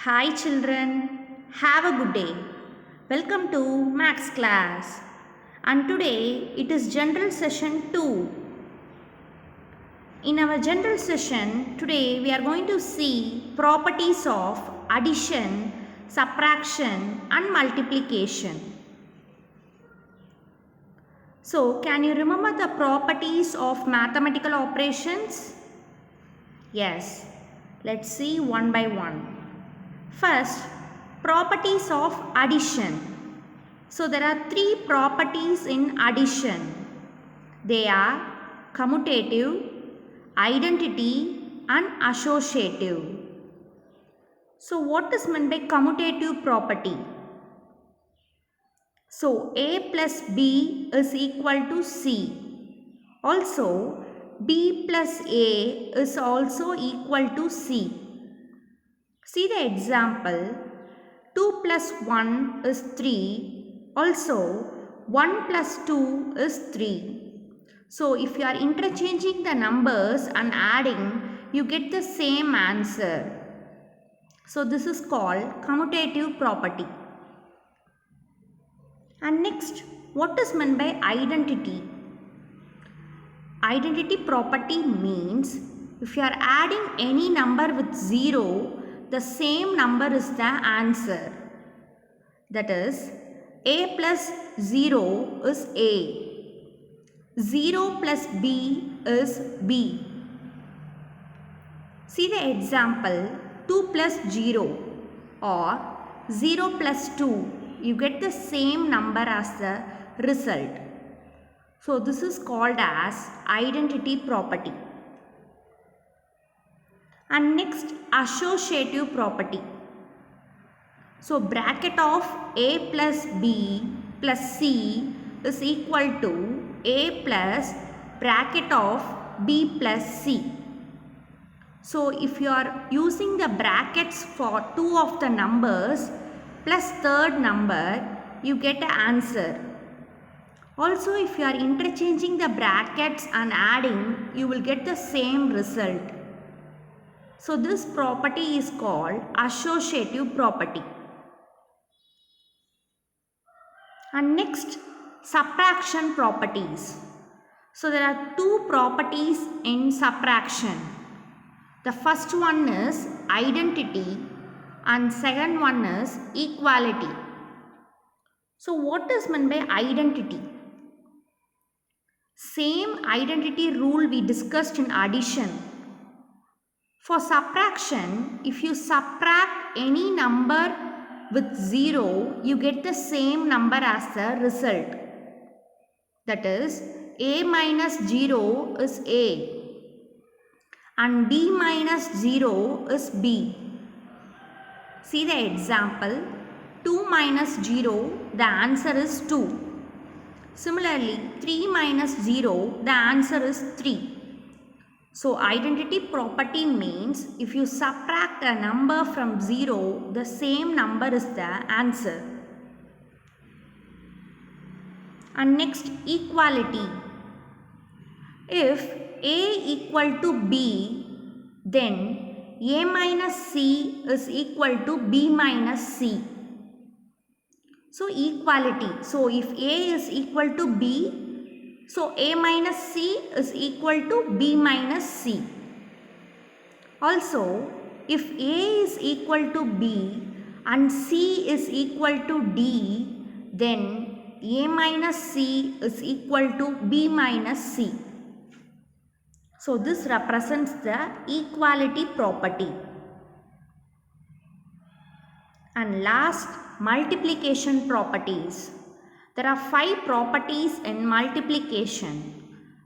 Hi children, have a good day. Welcome to Max class. And today it is general session 2. In our general session today we are going to see properties of addition, subtraction and multiplication. So can you remember the properties of mathematical operations? Yes. Let's see one by one. First, properties of addition. So there are three properties in addition. They are commutative, identity and associative. So what is meant by commutative property? So A plus B is equal to C. Also B plus A is also equal to C. See the example. 2 plus 1 is 3. Also 1 plus 2 is 3. So if you are interchanging the numbers and adding, you get the same answer. So this is called commutative property. And next, what is meant by identity? Identity property means if you are adding any number with 0, the same number is the answer. That is, A plus 0 is A. 0 plus B is B. See the example, 2 plus 0 or 0 plus 2. You get the same number as the result. So this is called as identity property. And next, associative property. So bracket of A plus B plus C is equal to A plus bracket of B plus C. So if you are using the brackets for two of the numbers plus third number, you get an answer. Also if you are interchanging the brackets and adding, you will get the same result. So this property is called associative property. And next, subtraction properties. So there are two properties in subtraction. The first one is identity and second one is equality. So what is meant by identity? Same identity rule we discussed in addition. For subtraction, if you subtract any number with 0, you get the same number as the result. That is, A minus 0 is A and B minus 0 is B. See the example, 2 minus 0, the answer is 2. Similarly, 3 minus 0, the answer is 3. So identity property means if you subtract a number from 0, the same number is the answer. And next, equality. If A equal to B, then A minus C is equal to B minus C. So equality. So if A is equal to B, so A minus C is equal to B minus C. Also, if A is equal to B and C is equal to D, then A minus C is equal to B minus C. So this represents the equality property. And last, multiplication properties. There are 5 properties in multiplication.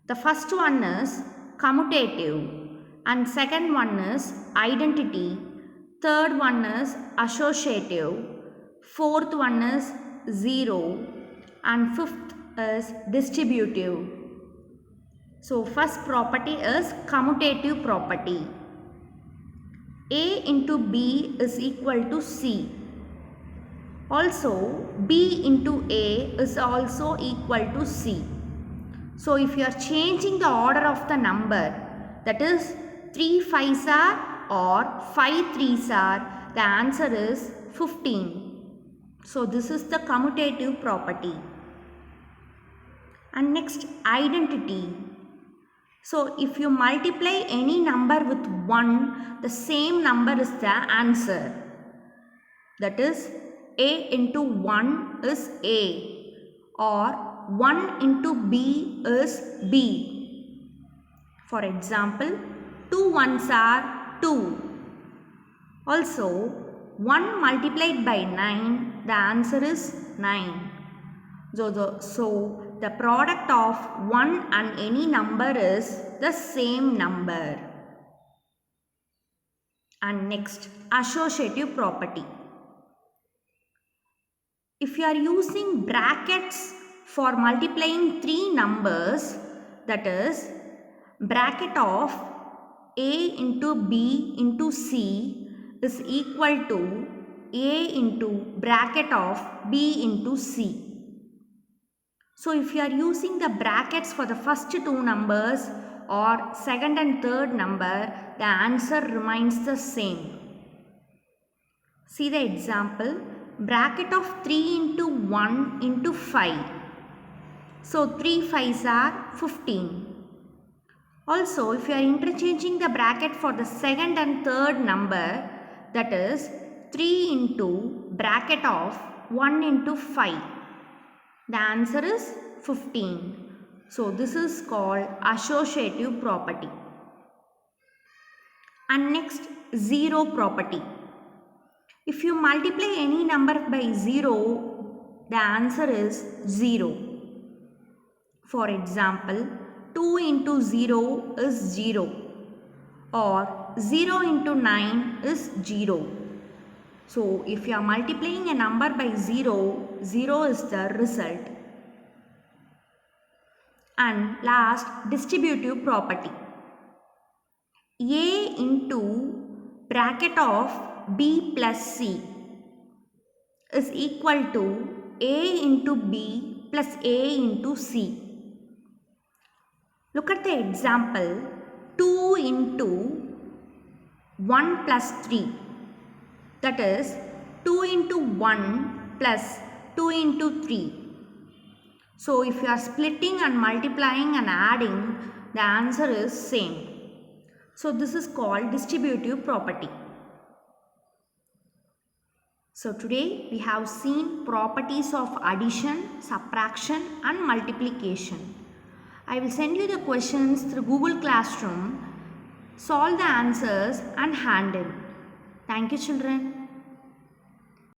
The first one is commutative and second one is identity, third one is associative, fourth one is 0 and fifth is distributive. So first property is commutative property. A into B is equal to C. Also, B into A is also equal to C. So, if you are changing the order of the number, that is 3 5s are or 5 threes are, the answer is 15. So this is the commutative property. And next, identity. So if you multiply any number with 1, the same number is the answer. That is, A into 1 is A, or 1 into B is B. For example, 2 ones are 2. Also, 1 multiplied by 9, the answer is 9. So the product of 1 and any number is the same number. And next, associative property. If you are using brackets for multiplying 3 numbers, that is, bracket of A into B into C is equal to A into bracket of B into C. So if you are using the brackets for the first 2 numbers or second and third number, the answer remains the same. See the example, bracket of 3 into 1 into 5. So 3 5s are 15. Also, if you are interchanging the bracket for the second and third number, that is 3 into bracket of 1 into 5. The answer is 15. So this is called associative property. And next, zero property. If you multiply any number by 0, the answer is 0. For example, 2 into 0 is 0, or 0 into 9 is 0. So if you are multiplying a number by 0, 0 is the result. And last, distributive property. A into bracket of B plus C is equal to A into B plus A into C. Look at the example, 2 into 1 plus 3. That is 2 into 1 plus 2 into 3. So if you are splitting and multiplying and adding, the answer is same. So this is called distributive property. So today we have seen properties of addition, subtraction and multiplication. I will send you the questions through Google Classroom. Solve the answers and hand in. Thank you, children.